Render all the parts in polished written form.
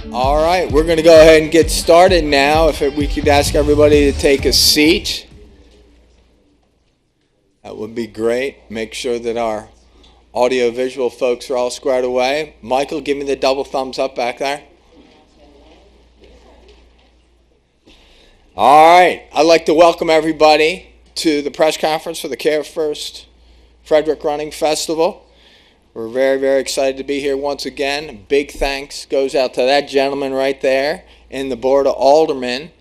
All right, we're going to go ahead and get started now. If we could ask everybody to take a seat, that would be great. Make sure that our audio-visual folks are all squared away. Michael, give me the double thumbs up back there. All right, I'd like to welcome everybody to the press conference for the Care First Frederick Running Festival. We're very, very excited to be here once again. Big thanks goes out to that gentleman right there and the Board of Aldermen.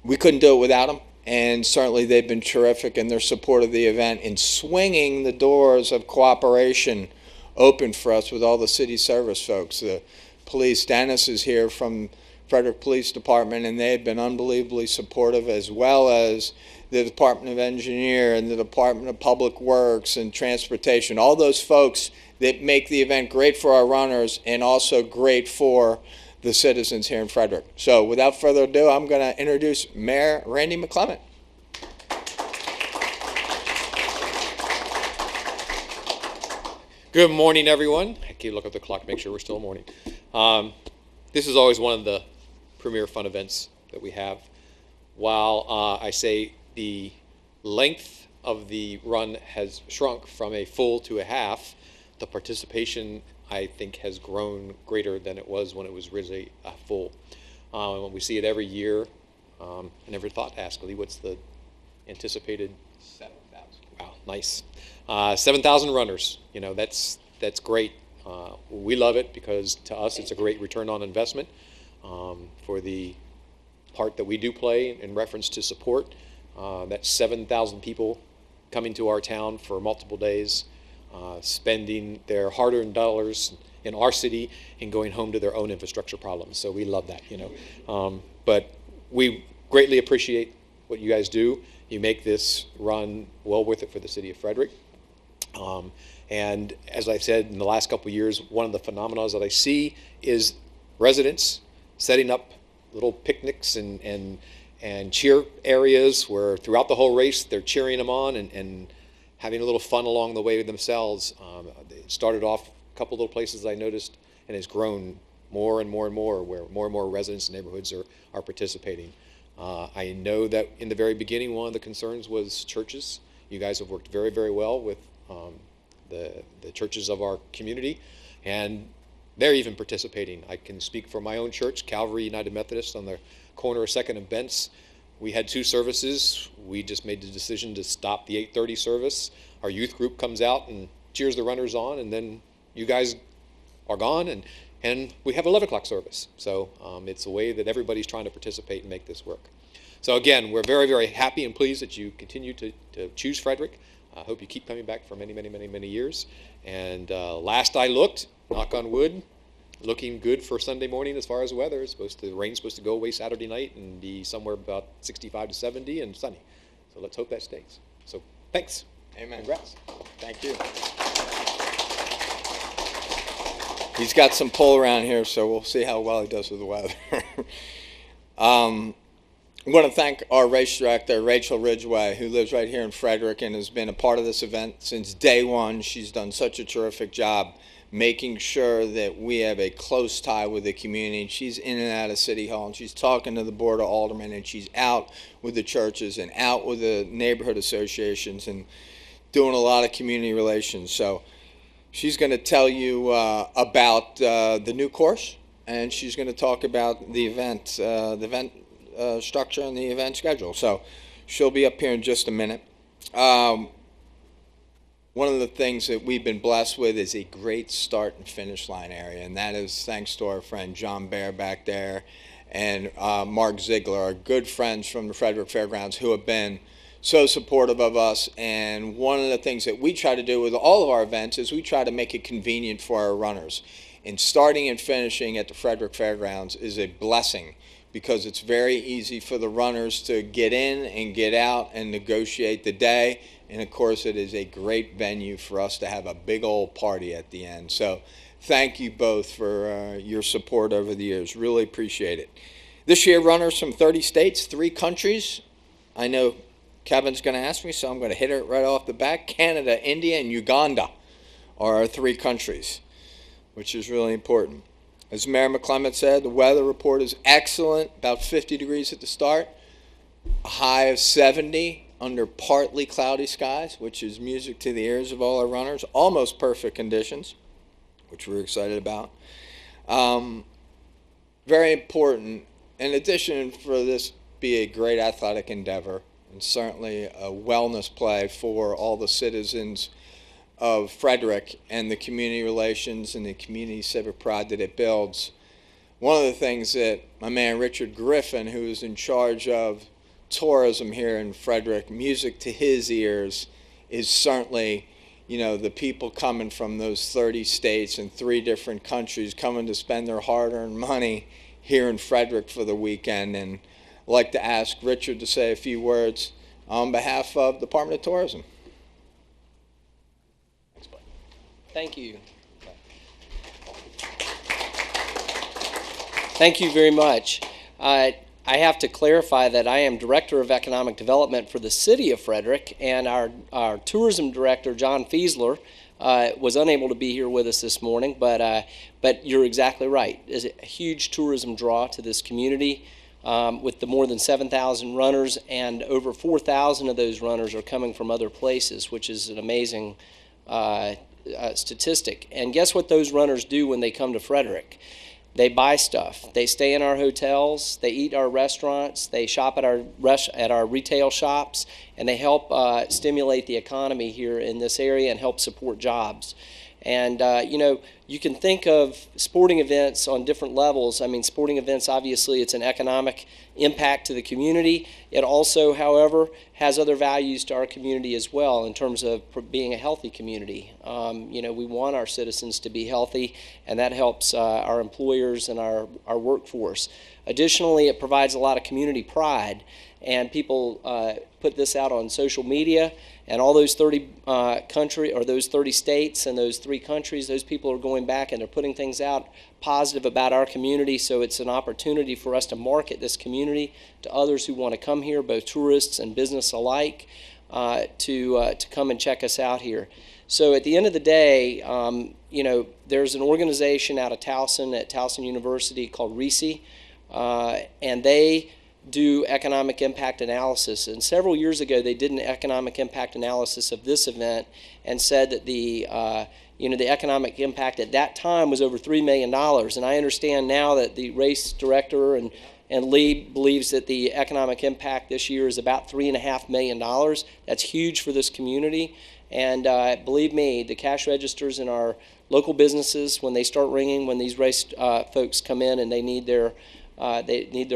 We couldn't do it without them, and certainly they've been terrific in their support of the event and swinging the doors of cooperation open for us with all the city service folks. The police, Dennis is here from Frederick Police Department, and they've been unbelievably supportive, as well as the Department of Engineer and the Department of Public Works and Transportation, all those folks that make the event great for our runners and also great for the citizens here in Frederick. So without further ado, I'm going to introduce Mayor Randy McClement. Good morning, everyone. I keep looking at the clock, make sure we're still morning. This is always one of the premier fun events that we have. While I say the length of the run has shrunk from a full to a half, the participation, I think, has grown greater than it was when it was originally full. We see it every year. I never thought to ask Lee, what's the anticipated? 7,000. Wow, nice. 7,000 runners. You know, that's great. We love it because to us it's a great return on investment for the part that we do play in reference to support. That's 7,000 people coming to our town for multiple days, spending their hard-earned dollars in our city and going home to their own infrastructure problems. So we love that, you know. But we greatly appreciate what you guys do. You make this run well worth it for the city of Frederick. And as I said, in the last couple of years, one of the phenomena that I see is residents setting up little picnics and cheer areas where throughout the whole race they're cheering them on and having a little fun along the way themselves. It started off a couple little places I noticed and has grown more and more and more, where more and more residents and neighborhoods are participating. I know that in the very beginning one of the concerns was churches. You guys have worked very, very well with the churches of our community, and they're even participating. I can speak for my own church, Calvary United Methodist, on the corner of 2nd and Bents. We had 2 services. We just made the decision to stop the 8:30 service. Our youth group comes out and cheers the runners on, and then you guys are gone, and we have 11 o'clock service. So it's a way that everybody's trying to participate and make this work. So again, we're very, very happy and pleased that you continue to choose Frederick. I hope you keep coming back for many, many, many, many years. And last I looked, knock on wood, looking good for Sunday morning as far as weather. The rain's supposed to go away Saturday night and be somewhere about 65 to 70 and sunny. So let's hope that stays. So thanks. Amen. Congrats. Thank you. He's got some pull around here, so we'll see how well he does with the weather. I want to thank our race director, Rachel Ridgway, who lives right here in Frederick and has been a part of this event since day one. She's done such a terrific job making sure that we have a close tie with the community. She's in and out of City Hall, and she's talking to the Board of Aldermen, and she's out with the churches and out with the neighborhood associations and doing a lot of community relations. So she's going to tell you about the new course, and she's going to talk about the event structure and the event schedule. So she'll be up here in just a minute. One of the things that we've been blessed with is a great start and finish line area, and that is thanks to our friend John Bear back there and Mark Ziegler, our good friends from the Frederick Fairgrounds, who have been so supportive of us. And one of the things that we try to do with all of our events is we try to make it convenient for our runners. And starting and finishing at the Frederick Fairgrounds is a blessing, because it's very easy for the runners to get in and get out and negotiate the day. And of course, it is a great venue for us to have a big old party at the end. So thank you both for your support over the years. Really appreciate it. This year, runners from 30 states, 3 countries. I know Kevin's going to ask me, so I'm going to hit it right off the bat. Canada, India, and Uganda are our 3 countries, which is really important. As Mayor McClement said, the weather report is excellent, about 50 degrees at the start, a high of 70 under partly cloudy skies, which is music to the ears of all our runners. Almost perfect conditions, which we're excited about. Very important, in addition for this be a great athletic endeavor and certainly a wellness play for all the citizens of Frederick and the community relations and the community civic pride that it builds. One of the things that my man Richard Griffin, who is in charge of tourism here in Frederick, music to his ears is certainly, you know, the people coming from those 30 states and 3 different countries coming to spend their hard-earned money here in Frederick for the weekend. And I'd like to ask Richard to say a few words on behalf of the Department of Tourism. Thank you. Thank you very much. I have to clarify that I am Director of Economic Development for the City of Frederick, and our Tourism Director, John Fiesler, was unable to be here with us this morning, but you're exactly right. It's a huge tourism draw to this community with the more than 7,000 runners, and over 4,000 of those runners are coming from other places, which is an amazing statistic. And guess what those runners do when they come to Frederick? They buy stuff. They stay in our hotels. They eat our restaurants. They shop at our retail shops, and they help stimulate the economy here in this area and help support jobs. And you know, you can think of sporting events on different levels. I mean, sporting events, obviously, it's an economic impact to the community. It also, however, has other values to our community as well in terms of being a healthy community. You know, we want our citizens to be healthy, and that helps our employers and our workforce. Additionally, it provides a lot of community pride, and people put this out on social media, and all those 30 those 30 states and those 3 countries, those people are going back and they're putting things out positive about our community. So it's an opportunity for us to market this community to others who want to come here, both tourists and business alike, to come and check us out here. So at the end of the day, you know, there's an organization out of Towson at Towson University called RISI, and they do economic impact analysis. And several years ago, they did an economic impact analysis of this event and said that the economic impact at that time was over $3 million. And I understand now that the race director and Lee believes that the economic impact this year is about $3.5 million. That's huge for this community. And believe me, the cash registers in our local businesses, when they start ringing, when these race folks come in and they need their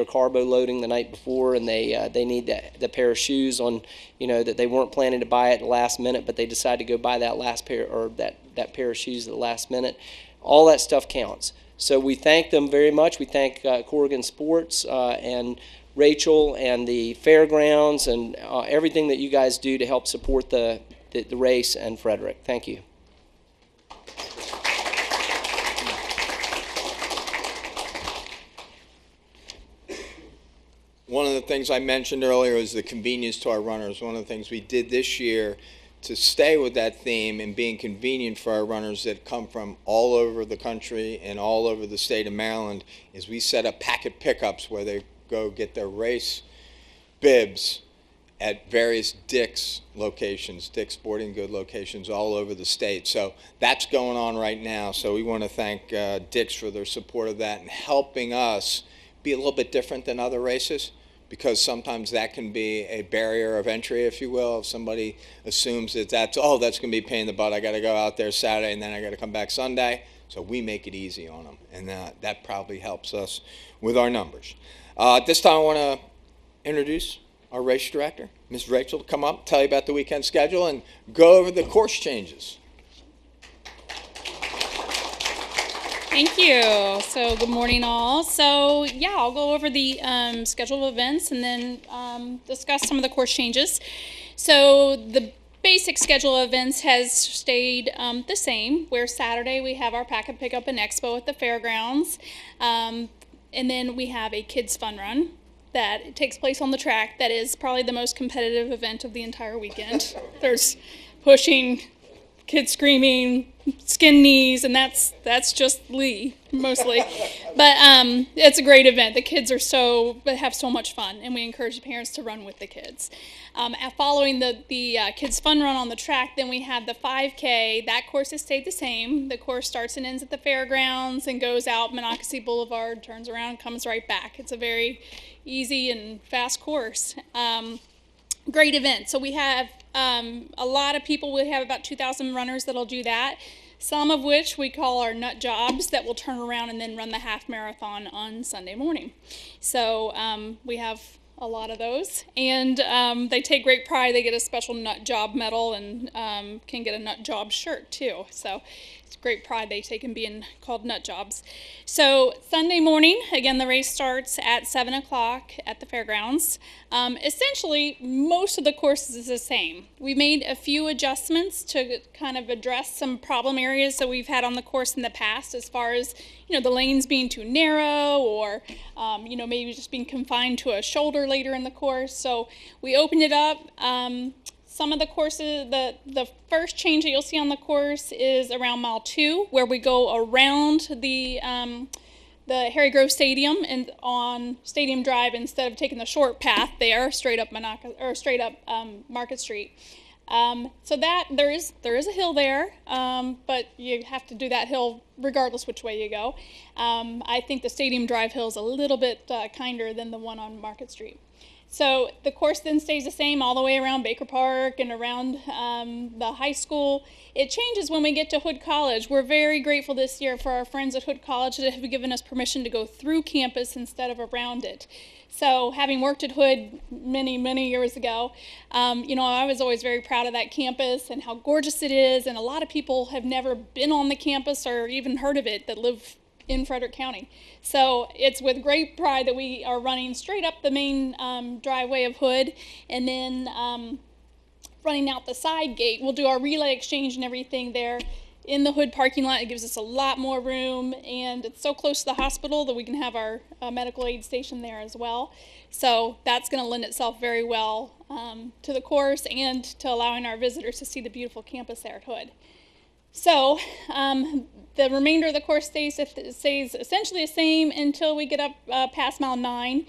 carbo loading the night before, and they need the pair of shoes on, you know, that they weren't planning to buy at the last minute, but they decide to go buy that last pair, or that pair of shoes at the last minute. All that stuff counts. So we thank them very much. We thank Corrigan Sports and Rachel and the fairgrounds and everything that you guys do to help support the race and Frederick. Thank you. One of the things I mentioned earlier is the convenience to our runners. One of the things we did this year to stay with that theme and being convenient for our runners that come from all over the country and all over the state of Maryland is we set up packet pickups where they go get their race bibs at various Dick's locations, Dick's Sporting Good locations all over the state. So that's going on right now. So we want to thank Dick's for their support of that and helping us be a little bit different than other races, because sometimes that can be a barrier of entry, if you will. If somebody assumes that that's going to be a pain in the butt, I got to go out there Saturday and then I got to come back Sunday. So we make it easy on them, and that probably helps us with our numbers. At this time, I want to introduce our race director, Ms. Rachel, to come up, tell you about the weekend schedule, and go over the course changes. Thank you. So good morning, all. So yeah, I'll go over the schedule of events and then discuss some of the course changes. So the basic schedule of events has stayed the same, where Saturday we have our packet pickup and expo at the fairgrounds. And then we have a kids fun run that takes place on the track. That is probably the most competitive event of the entire weekend. There's pushing kids screaming, skin knees, and that's just Lee mostly. But it's a great event. The kids have so much fun, and we encourage the parents to run with the kids. Following the kids' fun run on the track, then we have the 5K. That course has stayed the same. The course starts and ends at the fairgrounds and goes out Monocacy Boulevard, turns around, and comes right back. It's a very easy and fast course. Great event. So we have a lot of people. We have about 2,000 runners that'll do that, some of which we call our nut jobs that will turn around and then run the half marathon on Sunday morning. So we have a lot of those, and they take great pride. They get a special nut job medal and can get a nut job shirt too. So it's great pride they take in being called nut jobs. So Sunday morning, again, the race starts at 7 o'clock at the fairgrounds. Essentially, most of the course is the same. We made a few adjustments to kind of address some problem areas that we've had on the course in the past, as far as the lanes being too narrow, or maybe just being confined to a shoulder later in the course. So we opened it up. Some of the courses, the first change that you'll see on the course is around mile 2, where we go around the Harry Grove Stadium and on Stadium Drive instead of taking the short path there straight up Market Street. So that there is a hill there, but you have to do that hill regardless which way you go. I think the Stadium Drive hill is a little bit kinder than the one on Market Street. So the course then stays the same all the way around Baker Park and around the high school. It changes when we get to Hood College. We're very grateful this year for our friends at Hood College that have given us permission to go through campus instead of around it. So having worked at Hood many, many years ago, I was always very proud of that campus and how gorgeous it is. And a lot of people have never been on the campus or even heard of it that live in Frederick County. So it's with great pride that we are running straight up the main driveway of Hood, and then running out the side gate. We'll do our relay exchange and everything there in the Hood parking lot. It gives us a lot more room, and it's so close to the hospital that we can have our medical aid station there as well. So that's going to lend itself very well to the course and to allowing our visitors to see the beautiful campus there at Hood. So the remainder of the course stays essentially the same until we get up past mile 9.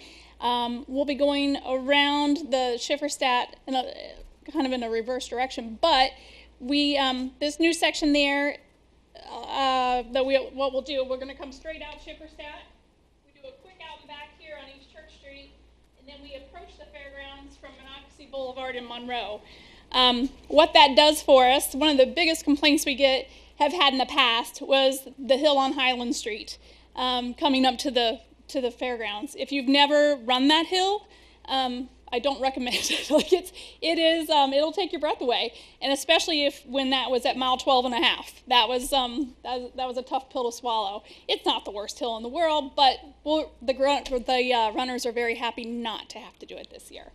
We'll be going around the Schifferstadt kind of in a reverse direction, but we this new section there what we'll do, we're going to come straight out Schifferstadt. We do a quick out and back here on East Church Street, and then we approach the fairgrounds from Monocacy Boulevard in Monroe. What that does for us, one of the biggest complaints we have had in the past was the hill on Highland Street coming up to the fairgrounds. If you've never run that hill, I don't recommend it. It'll take your breath away, and especially when that was at mile 12 and a half. That was a tough pill to swallow. It's not the worst hill in the world, but the runners are very happy not to have to do it this year.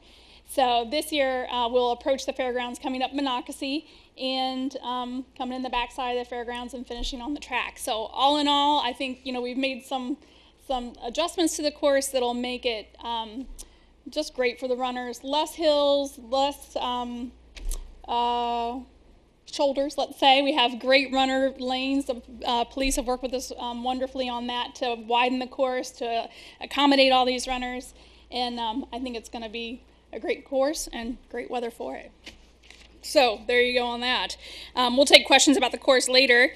So this year we'll approach the fairgrounds coming up Monocacy and coming in the backside of the fairgrounds and finishing on the track. So all in all, I think we've made some adjustments to the course that'll make it just great for the runners. Less hills, less shoulders, let's say. We have great runner lanes. The police have worked with us wonderfully on that to widen the course, to accommodate all these runners. And I think it's going to be a great course and great weather for it. So there you go on that. We'll take questions about the course later.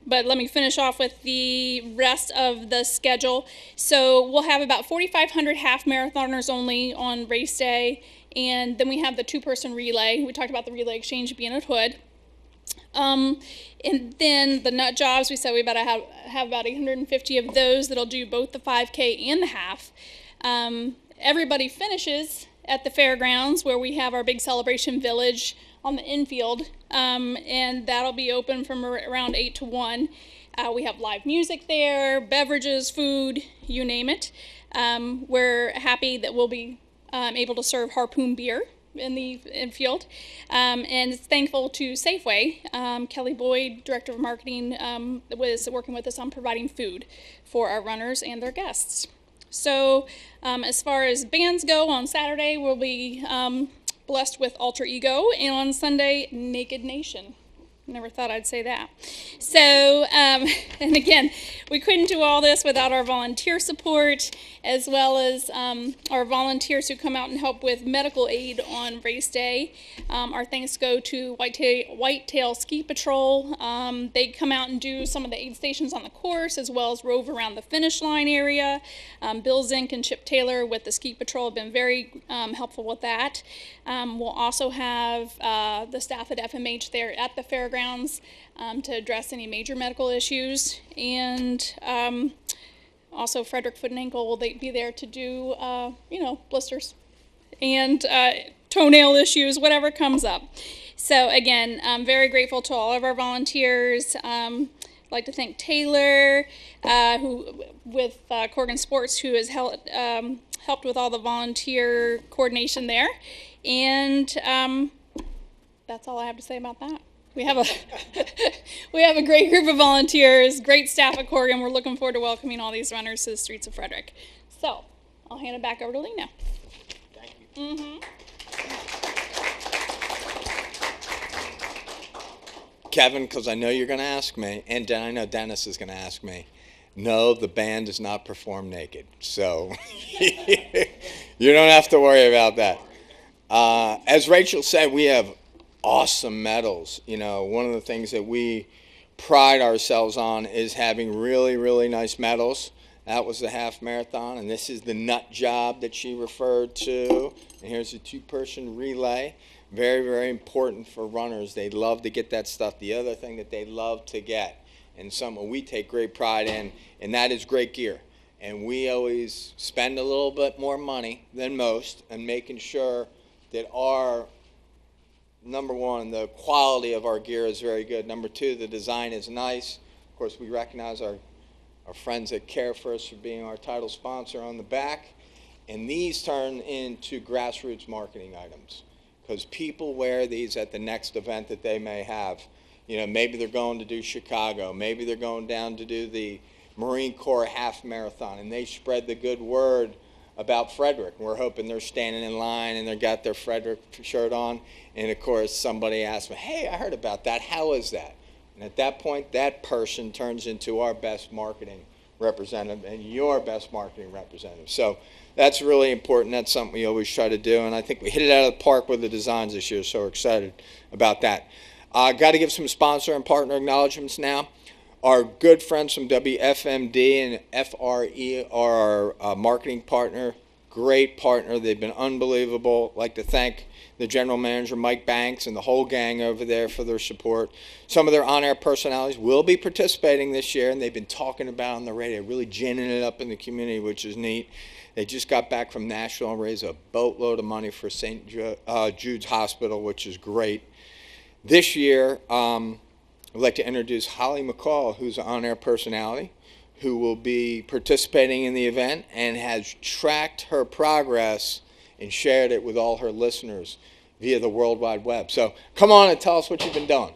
But let me finish off with the rest of the schedule. So we'll have about 4,500 half marathoners only on race day, and then we have the 2-person relay. We talked about the relay exchange being at Hood. And then the nut jobs, we said we about have about 850 of those that'll do both the 5K and the half. Everybody finishes at the fairgrounds, where we have our big celebration village on the infield, and that'll be open from around 8 to 1. We have live music there, beverages, food, you name it. We're happy that we'll be able to serve Harpoon beer in the infield, and it's thankful to Safeway. Kelly Boyd, Director of Marketing, was working with us on providing food for our runners and their guests. So as far as bands go, on Saturday we'll be blessed with Alter Ego, and on Sunday, Naked Nation. Never thought I'd say that. So, and again, we couldn't do all this without our volunteer support, as well as our volunteers who come out and help with medical aid on race day. Our thanks go to Whitetail Ski Patrol. They come out and do some of the aid stations on the course, as well as rove around the finish line area. Bill Zink and Chip Taylor with the Ski Patrol have been very helpful with that. We'll also have the staff at FMH there at the fairgrounds to address any major medical issues, and also Frederick Foot and Ankle will be there to do blisters and toenail issues, whatever comes up. So again, I'm very grateful to all of our volunteers. I'd like to thank Taylor, who with Corgan Sports, who has helped with all the volunteer coordination there, and that's all I have to say about that. We have a great group of volunteers, great staff at Corgan. We're looking forward to welcoming all these runners to the streets of Frederick. So I'll hand it back over to Lena. Thank you. Kevin, because I know you're going to ask me, and I know Dennis is going to ask me, no, the band does not perform naked. So you don't have to worry about that. As Rachel said, we have awesome medals. One of the things that we pride ourselves on is having really, really nice medals. That was the half marathon, and this is the nut job that she referred to. And here's a 2-person relay. Very, very important for runners. They love to get that stuff. The other thing that they love to get, and something we take great pride in, and that is great gear. And we always spend a little bit more money than most in making sure that our number one, the quality of our gear is very good. Number two, the design is nice. Of course, we recognize our friends at Care First for being our title sponsor on the back. And these turn into grassroots marketing items because people wear these at the next event that they may have. Maybe they're going to do Chicago. Maybe they're going down to do the Marine Corps half marathon, and they spread the good word about Frederick. We're hoping they're standing in line and they've got their Frederick shirt on. And of course, somebody asked me, hey, I heard about that. How is that? And at that point, that person turns into our best marketing representative and your best marketing representative. So that's really important. That's something we always try to do. And I think we hit it out of the park with the designs this year, so we're excited about that. Got to give some sponsor and partner acknowledgments now. Our good friends from WFMD and FRE are our marketing partner, great partner. They've been unbelievable. I'd like to thank the general manager, Mike Banks, and the whole gang over there for their support. Some of their on-air personalities will be participating this year, and they've been talking about on the radio, really ginning it up in the community, which is neat. They just got back from Nashville and raised a boatload of money for St. Jude's Hospital, which is great. This year, I'd like to introduce Holly McCall, who's an on-air personality, who will be participating in the event and has tracked her progress and shared it with all her listeners via the World Wide Web. So come on and tell us what you've been doing.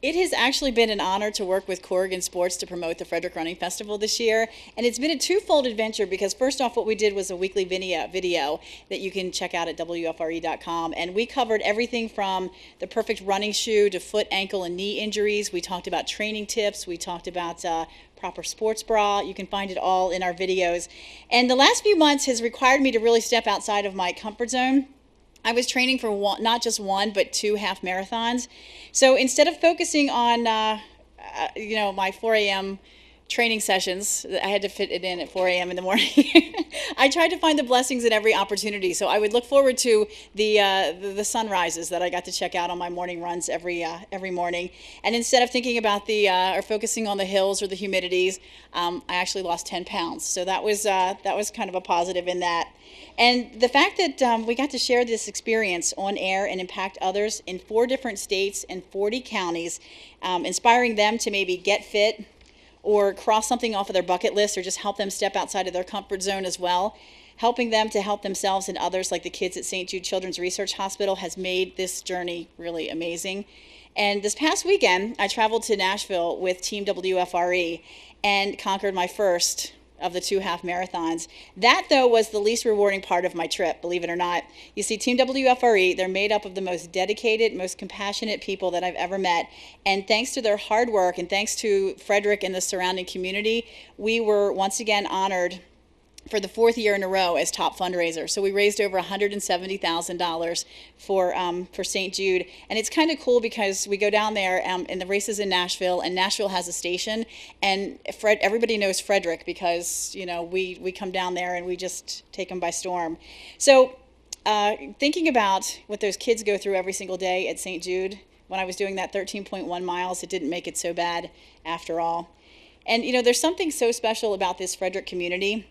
It has actually been an honor to work with Corgan Sports to promote the Frederick Running Festival this year. And it's been a twofold adventure because first off, what we did was a weekly video that you can check out at WFRE.com. And we covered everything from the perfect running shoe to foot, ankle, and knee injuries. We talked about training tips. We talked about proper sports bra. You can find it all in our videos. And the last few months has required me to really step outside of my comfort zone. I was training for not just one, but 2 half marathons. So instead of focusing on, my 4 a.m. training sessions, I had to fit it in at 4 a.m. in the morning. I tried to find the blessings in every opportunity. So I would look forward to the sunrises that I got to check out on my morning runs every morning. And instead of thinking about or focusing on the hills or the humidities, I actually lost 10 pounds. So that was kind of a positive in that. And the fact that we got to share this experience on air and impact others in 4 different states and 40 counties, inspiring them to maybe get fit or cross something off of their bucket list or just help them step outside of their comfort zone as well, helping them to help themselves and others like the kids at St. Jude Children's Research Hospital has made this journey really amazing. And this past weekend, I traveled to Nashville with Team WFRE and conquered my first of the 2 half marathons. That, though, was the least rewarding part of my trip, believe it or not. You see, Team WFRE, they're made up of the most dedicated, most compassionate people that I've ever met. And thanks to their hard work and thanks to Frederick and the surrounding community, we were once again honored for the 4th year in a row as top fundraiser. So we raised over $170,000 for St. Jude. And it's kind of cool because we go down there and the race is in Nashville, and Nashville has a station. And everybody knows Frederick because, you know, we come down there and we just take them by storm. So thinking about what those kids go through every single day at St. Jude, when I was doing that 13.1 miles, it didn't make it so bad after all. And, you know, there's something so special about this Frederick community.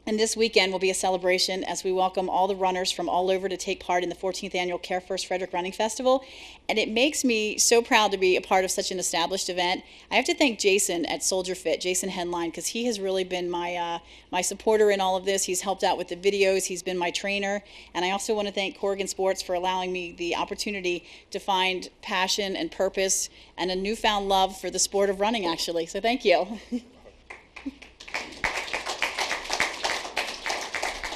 And this weekend will be a celebration as we welcome all the runners from all over to take part in the 14th annual Care First Frederick Running Festival. And it makes me so proud to be a part of such an established event. I have to thank Jason at Soldier Fit, Jason Henline, because he has really been my supporter in all of this. He's helped out with the videos. He's been my trainer. And I also want to thank Corrigan Sports for allowing me the opportunity to find passion and purpose and a newfound love for the sport of running, actually. So thank you.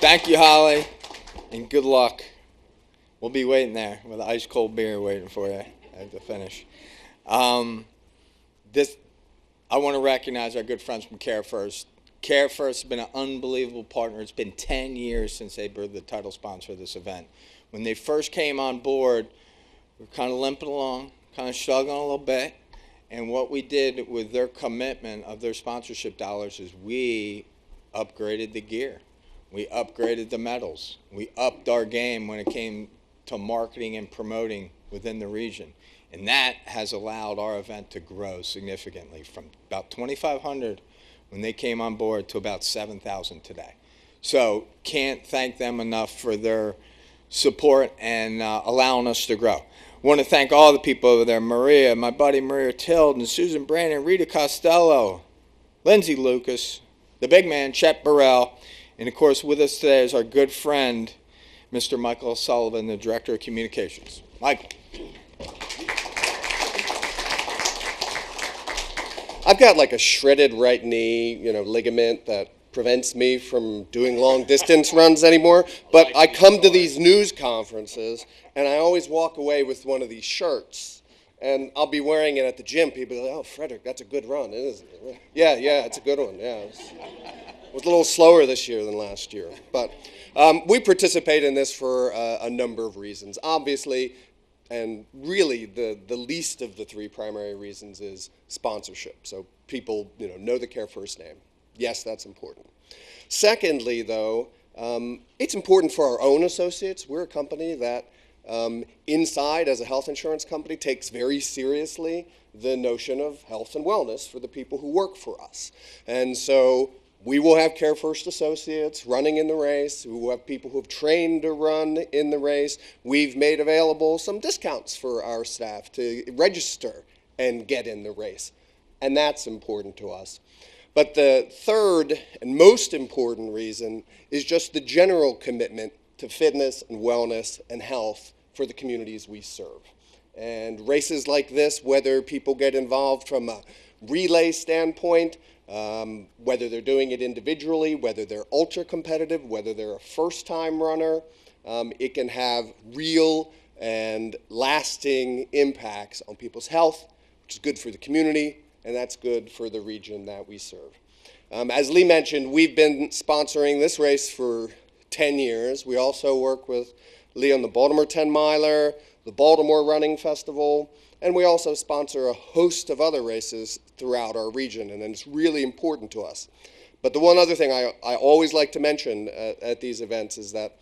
Thank you, Holly, and good luck. We'll be waiting there with an ice cold beer waiting for you at the finish. I want to recognize our good friends from Care First. Care First has been an unbelievable partner. It's been 10 years since they were the title sponsor of this event. When they first came on board, we were kind of limping along, kind of struggling a little bit. And what we did with their commitment of their sponsorship dollars is we upgraded the gear. We upgraded the medals. We upped our game when it came to marketing and promoting within the region. And that has allowed our event to grow significantly from about 2,500 when they came on board to about 7,000 today. So can't thank them enough for their support and allowing us to grow. Want to thank all the people over there, Maria, my buddy Maria Tilden, Susan Brandon, Rita Costello, Lindsay Lucas, the big man, Chet Burrell, and of course with us today is our good friend, Mr. Michael Sullivan, the Director of Communications. Michael. I've got like a shredded right knee, ligament that prevents me from doing long distance runs anymore. But I come to these news conferences and I always walk away with one of these shirts. And I'll be wearing it at the gym. People are like, "Oh, Frederick, that's a good run, isn't it?" Yeah, it's a good one. Yeah, it was a little slower this year than last year. But we participate in this for a number of reasons. Obviously, and really the least of the three primary reasons is sponsorship. So people know the Care First name. Yes, that's important. Secondly, though, it's important for our own associates. We're a company that inside as a health insurance company takes very seriously the notion of health and wellness for the people who work for us. And so we will have Care First associates running in the race. We will have people who have trained to run in the race. We've made available some discounts for our staff to register and get in the race. And that's important to us. But the third and most important reason is just the general commitment to fitness and wellness and health for the communities we serve. And races like this, whether people get involved from a relay standpoint, whether they're doing it individually, whether they're ultra competitive, whether they're a first-time runner, it can have real and lasting impacts on people's health, which is good for the community, and that's good for the region that we serve. As Lee mentioned, we've been sponsoring this race for 10 years. We also work with Lee on the Baltimore 10 miler, the Baltimore Running Festival, and we also sponsor a host of other races throughout our region, and it's really important to us. But the one other thing I always like to mention at these events is that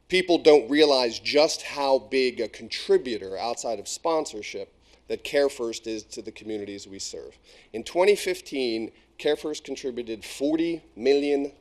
people don't realize just how big a contributor outside of sponsorship that Care First is to the communities we serve. In 2015, Care First contributed $40 million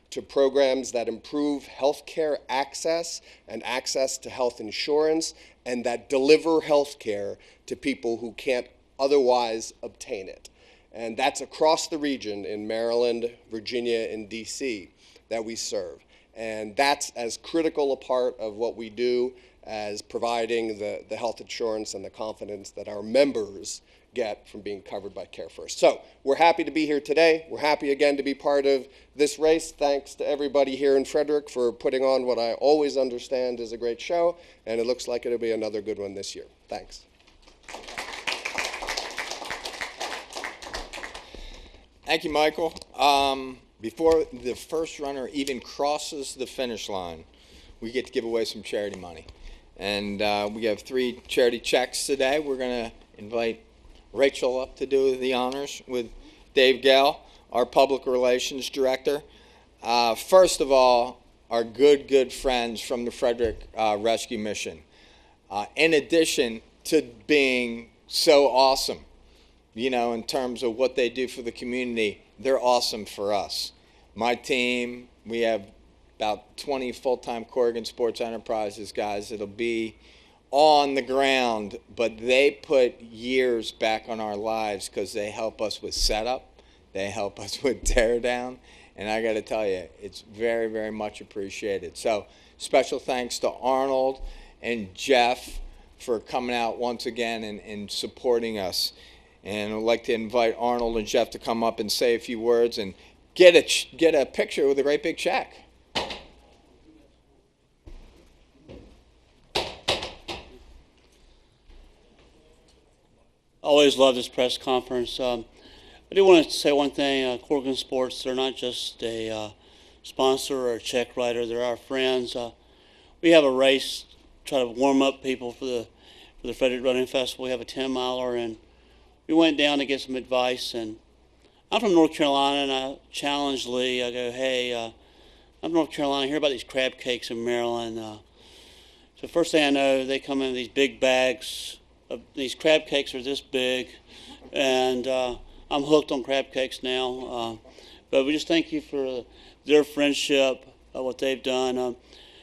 to programs that improve healthcare access and access to health insurance and that deliver healthcare to people who can't otherwise obtain it. And that's across the region in Maryland, Virginia, and DC that we serve. And that's as critical a part of what we do as providing the health insurance and the confidence that our members get from being covered by Care First. So we're happy to be here today. We're happy again to be part of this race. Thanks to everybody here in Frederick for putting on what I always understand is a great show, and it looks like it'll be another good one this year. Thanks. Thank you, Michael. Before the first runner even crosses the finish line, we get to give away some charity money. And we have 3 charity checks today. We're going to invite Rachel up to do the honors with Dave Gale, our public relations director. First of all, our good friends from the Frederick Rescue Mission. In addition to being so awesome, you know, in terms of what they do for the community, they're awesome for us. My team, we have about 20 full-time Corrigan Sports Enterprises guys that'll be on the ground, but they put years back on our lives because they help us with setup, they help us with tear down, and I got to tell you, it's very, very much appreciated. So special thanks to Arnold and Jeff for coming out once again and supporting us. And I'd like to invite Arnold and Jeff to come up and say a few words and get a picture with a great big check. Always love this press conference. I do want to say one thing. Corrigan Sports, they're not just a sponsor or a check writer. They're our friends. We have a race, try to warm up people for the Frederick Running Festival. We have a 10-miler, and we went down to get some advice. And I'm from North Carolina, and I challenged Lee. I go, hey, I'm from North Carolina. I hear about these crab cakes in Maryland. So first thing I know, they come in these big bags. These crab cakes are this big, and I'm hooked on crab cakes now. But we just thank you for their friendship, what they've done.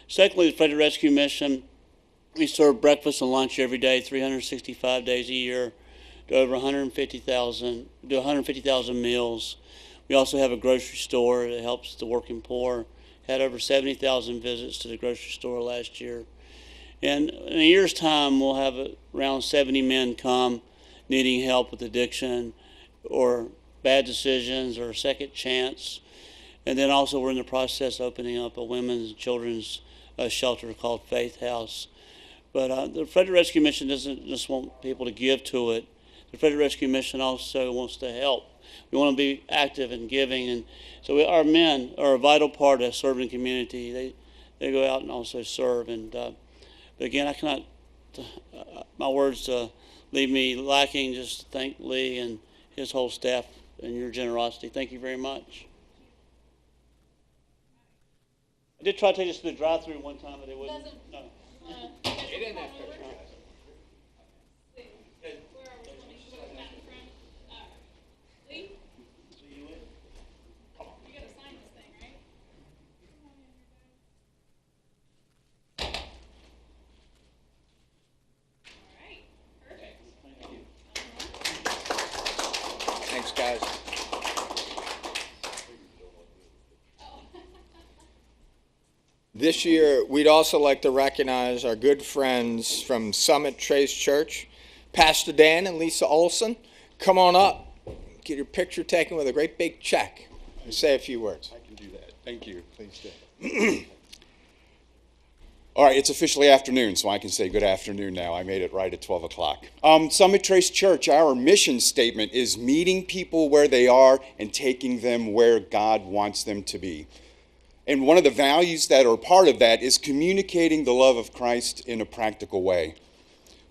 Secondly, the Frederick Rescue Mission, we serve breakfast and lunch every day, 365 days a year, to over 150,000 meals. We also have a grocery store that helps the working poor. Had over 70,000 visits to the grocery store last year. And in a year's time, we'll have around 70 men come needing help with addiction or bad decisions or a second chance. And then also we're in the process of opening up a women's and children's shelter called Faith House. But the Frederick Rescue Mission doesn't just want people to give to it. The Frederick Rescue Mission also wants to help. We want to be active and giving. And so our men are a vital part of serving the community. They go out and also serve. And but again, I cannot, my words leave me lacking. Just to thank Lee and his whole staff and your generosity. Thank you very much. I did try to take this to the drive-thru one time, but it wouldn't. No. Get in there. Thanks, guys. This year, we'd also like to recognize our good friends from Summit Trace Church, Pastor Dan and Lisa Olson. Come on up, get your picture taken with a great big check, and say a few words. I can do that. Thank you. Please do. All right, it's officially afternoon, so I can say good afternoon now. I made it right at 12 o'clock. Summit Trace Church, our mission statement is meeting people where they are and taking them where God wants them to be. And one of the values that are part of that is communicating the love of Christ in a practical way.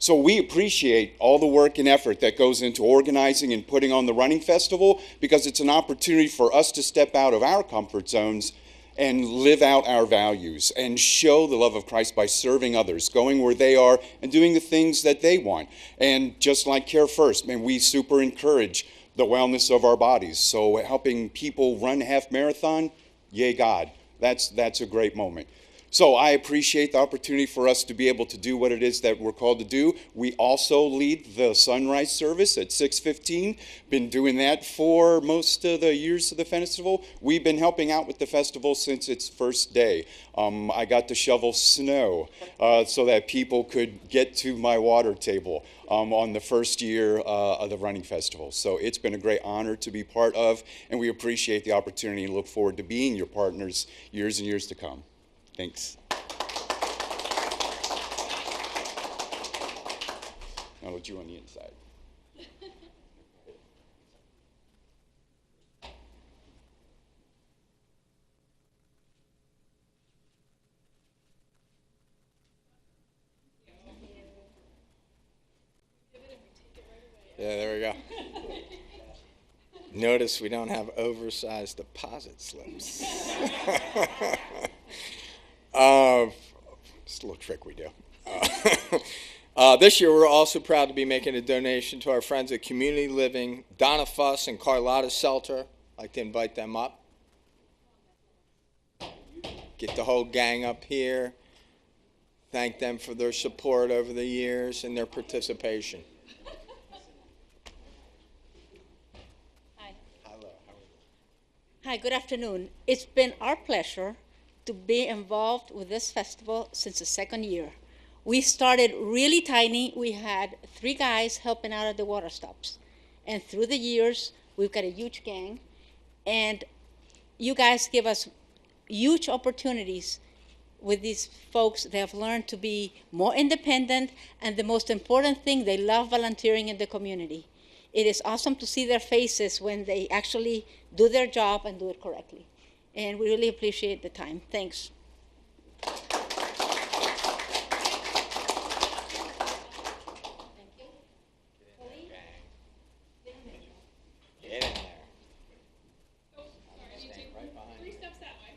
So we appreciate all the work and effort that goes into organizing and putting on the running festival, because it's an opportunity for us to step out of our comfort zones and live out our values and show the love of Christ by serving others, going where they are and doing the things that they want. And just like Care First, man, we super encourage the wellness of our bodies. So helping people run half marathon, yay God, that's a great moment. So I appreciate the opportunity for us to be able to do what it is that we're called to do. We also lead the sunrise service at 6:15. Been doing that for most of the years of the festival. We've been helping out with the festival since its first day. I got to shovel snow so that people could get to my water table on the first year of the running festival. So it's been a great honor to be part of, and we appreciate the opportunity and look forward to being your partners years and years to come. Thanks. I'll let you on the inside. Yeah, there we go. Notice we don't have oversized deposit slips. It's a little trick we do. This year, we're also proud to be making a donation to our friends at Community Living, Donna Fuss and Carlotta Selter. I'd like to invite them up. Get the whole gang up here. Thank them for their support over the years and their participation. Hi. Hello. How are you? Hi, good afternoon. It's been our pleasure to be involved with this festival since the second year. We started really tiny. We had 3 guys helping out at the water stops. And through the years, we've got a huge gang. And you guys give us huge opportunities with these folks. They have learned to be more independent. And the most important thing, they love volunteering in the community. It is awesome to see their faces when they actually do their job and do it correctly. And we really appreciate the time. Thanks. Get in there. Oh, sorry, you two. 3 steps that way.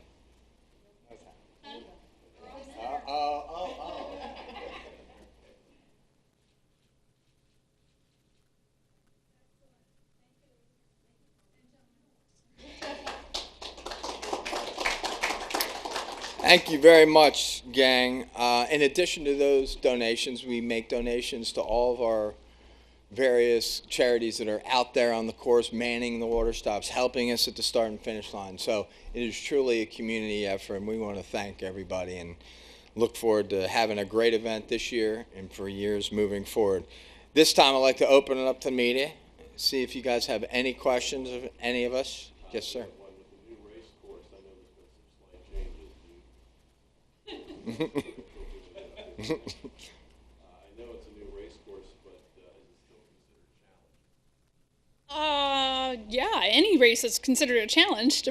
Thank you very much, gang. In addition to those donations, we make donations to all of our various charities that are out there on the course, manning the water stops, helping us at the start and finish line. So it is truly a community effort, and we want to thank everybody and look forward to having a great event this year and for years moving forward. This time I'd like to open it up to the media, see if you guys have any questions of any of us. Yes, sir. I know it's a new race course, but is it still considered a challenge? Yeah, any race is considered a challenge.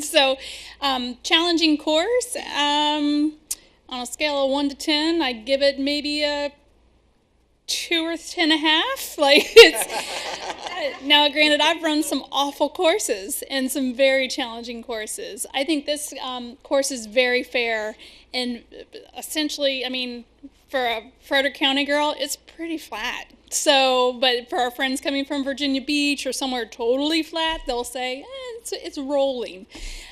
So, challenging course, on a scale of 1 to 10, I'd give it maybe a 2 or 10.5. Like, it's, now granted, I've run some awful courses and some very challenging courses. I think this course is very fair. And essentially, I mean, for a Frederick County girl, it's pretty flat. So, but for our friends coming from Virginia Beach or somewhere totally flat, they'll say, it's rolling.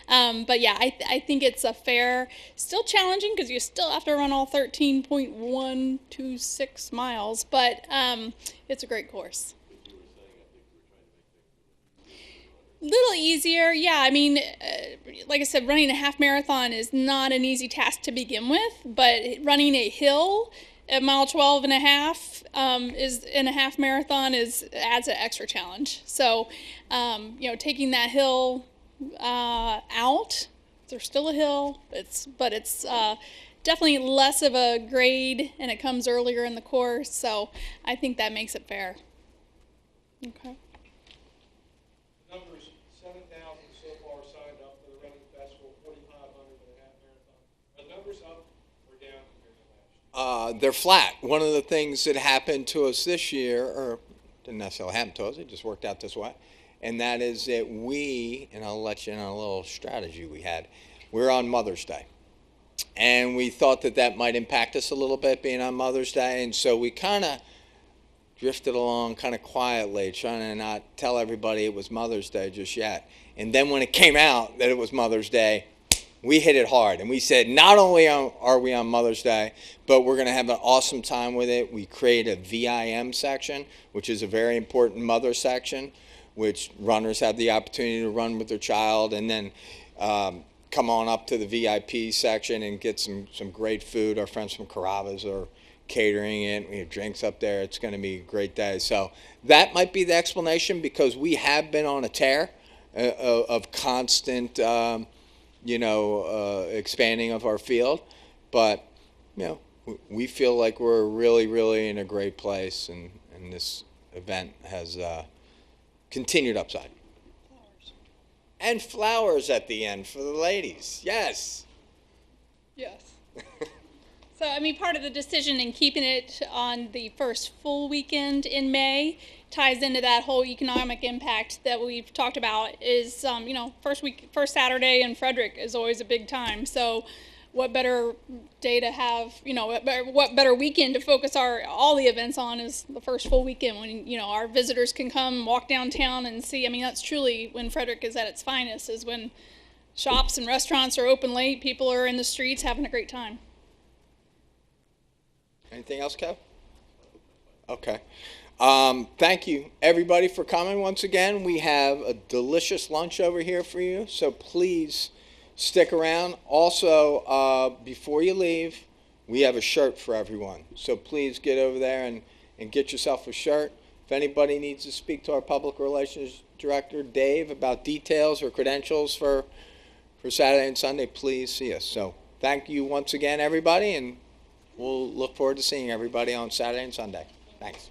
But yeah, I think it's a fair, still challenging because you still have to run all 13.126 miles, but it's a great course. Little easier, yeah. I mean, like I said, running a half marathon is not an easy task to begin with, but running a hill at mile 12 and a half is in a half marathon adds an extra challenge. So, taking that hill out, there's still a hill, but it's definitely less of a grade, and it comes earlier in the course. So, I think that makes it fair. Okay. Numbers 7,000 so far signed up for the running festival, 4,500 for the half marathon. Are numbers up or down compared to last year? They're flat. One of the things that happened to us this year, or didn't necessarily happen to us, it just worked out this way, and that is that and I'll let you know a little strategy we had. We're on Mother's Day, and we thought that might impact us a little bit being on Mother's Day, and so we kind of drifted along kind of quietly, trying to not tell everybody it was Mother's Day just yet. And then when it came out that it was Mother's Day, we hit it hard. And we said, not only are we on Mother's Day, but we're going to have an awesome time with it. We create a VIM section, which is a very important mother section, which runners have the opportunity to run with their child, and then come on up to the VIP section and get some great food. Our friends from Carrabba's are catering it. We have drinks up there. It's going to be a great day. So that might be the explanation, because we have been on a tear of constant expanding of our field, but we feel like we're really, really in a great place, and this event has continued upside. And flowers at the end for the ladies. Yes. Yes. So, I mean, part of the decision in keeping it on the first full weekend in May ties into that whole economic impact that we've talked about. Is first Saturday in Frederick is always a big time. So what better day to have, what better weekend to focus all the events on is the first full weekend, when our visitors can come walk downtown and see. I mean, that's truly when Frederick is at its finest, is when shops and restaurants are open late, people are in the streets having a great time. Anything else, Kev? Okay. Thank you, everybody, for coming once again. We have a delicious lunch over here for you, so please stick around. Also, before you leave, we have a shirt for everyone, so please get over there and get yourself a shirt. If anybody needs to speak to our public relations director, Dave, about details or credentials for Saturday and Sunday, please see us. So thank you once again, everybody, and we'll look forward to seeing everybody on Saturday and Sunday. Thanks.